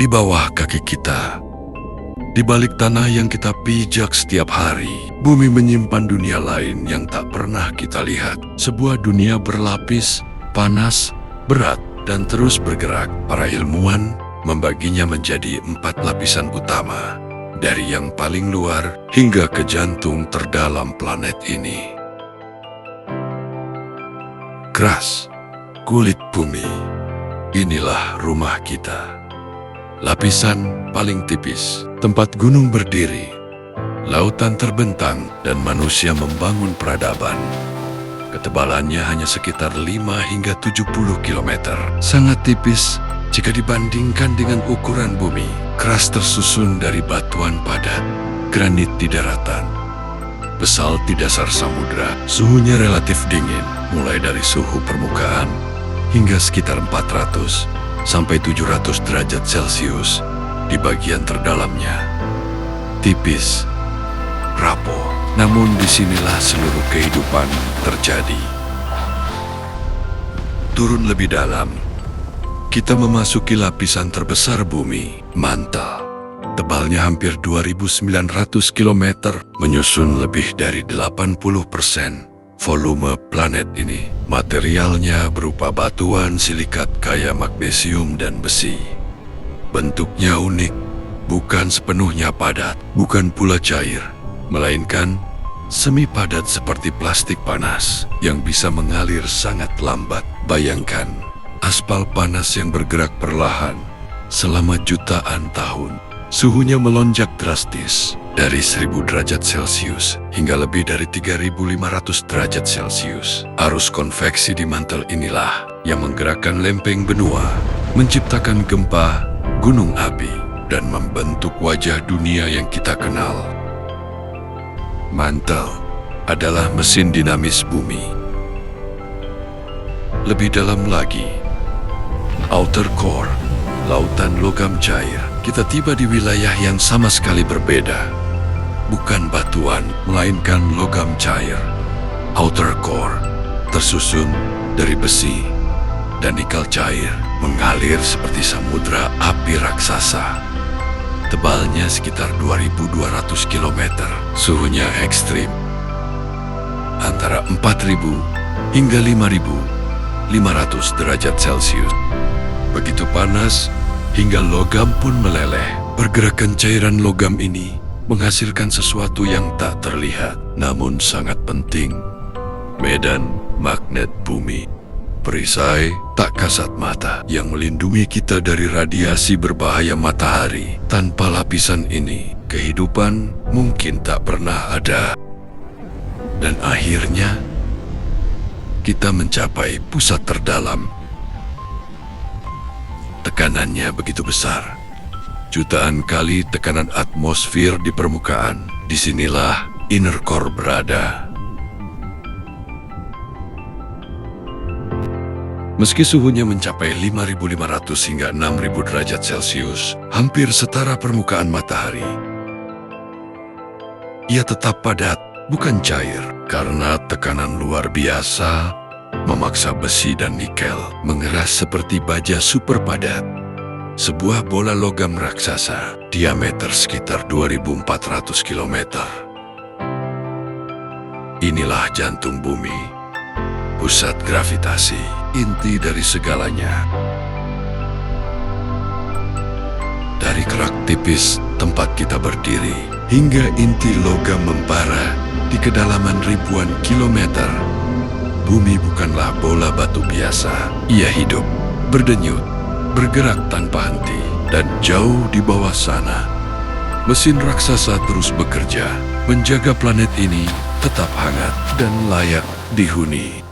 di bawah kaki kita. Di balik tanah yang kita pijak setiap hari, bumi menyimpan dunia lain yang tak pernah kita lihat. Sebuah dunia berlapis, panas, berat, dan terus bergerak. Para ilmuwan membaginya menjadi 4 lapisan utama, dari yang paling luar hingga ke jantung terdalam planet ini. Crust, kulit bumi. Inilah rumah kita. Lapisan paling tipis, tempat gunung berdiri, lautan terbentang, dan manusia membangun peradaban. Ketebalannya hanya sekitar 5 hingga 70 km. Sangat tipis jika dibandingkan dengan ukuran bumi. Crust tersusun dari batuan padat, granit di daratan, basalt di dasar samudra. Suhunya relatif dingin, mulai dari suhu permukaan hingga sekitar 400 sampai 700 derajat Celcius di bagian terdalamnya. Tipis, rapuh, namun disinilah seluruh kehidupan terjadi. Turun lebih dalam, kita memasuki lapisan terbesar bumi, mantel. Tebalnya hampir 2.900 km, menyusun lebih dari 80% volume planet ini. Materialnya berupa batuan silikat kaya magnesium dan besi. Bentuknya unik, bukan sepenuhnya padat, bukan pula cair, melainkan semi padat seperti plastik panas yang bisa mengalir sangat lambat. Bayangkan, aspal panas yang bergerak perlahan selama jutaan tahun. Suhunya melonjak drastis dari 1000 derajat Celcius hingga lebih dari 3500 derajat Celcius. Arus konveksi di mantel inilah yang menggerakkan lempeng benua, menciptakan gempa, gunung api, dan membentuk wajah dunia yang kita kenal. Mantel adalah mesin dinamis bumi. Lebih dalam lagi, outer core, lautan logam cair. Kita tiba di wilayah yang sama sekali berbeda. Bukan batuan, melainkan logam cair. Outer core tersusun dari besi dan nikel cair, mengalir seperti samudra api raksasa. Tebalnya sekitar 2.200 km. Suhunya ekstrim, antara 4.000 hingga 5.500 derajat Celcius. Begitu panas, hingga logam pun meleleh. Pergerakan cairan logam ini menghasilkan sesuatu yang tak terlihat, namun sangat penting. Medan magnet bumi. Perisai tak kasat mata yang melindungi kita dari radiasi berbahaya matahari. Tanpa lapisan ini, kehidupan mungkin tak pernah ada. Dan akhirnya, kita mencapai pusat terdalam. Tekanannya begitu besar. Jutaan kali tekanan atmosfer di permukaan. Disinilah inner core berada. Meski suhunya mencapai 5.500 hingga 6.000 derajat Celcius, hampir setara permukaan matahari, ia tetap padat, bukan cair, karena tekanan luar biasa memaksa besi dan nikel mengeras seperti baja super padat. Sebuah bola logam raksasa, diameter sekitar 2.400 km. Inilah jantung bumi, pusat gravitasi, inti dari segalanya. Dari kerak tipis tempat kita berdiri, hingga inti logam membara di kedalaman ribuan kilometer, bumi bukanlah bola batu biasa. Ia hidup, berdenyut, bergerak tanpa henti, dan jauh di bawah sana, mesin raksasa terus bekerja, menjaga planet ini tetap hangat dan layak dihuni.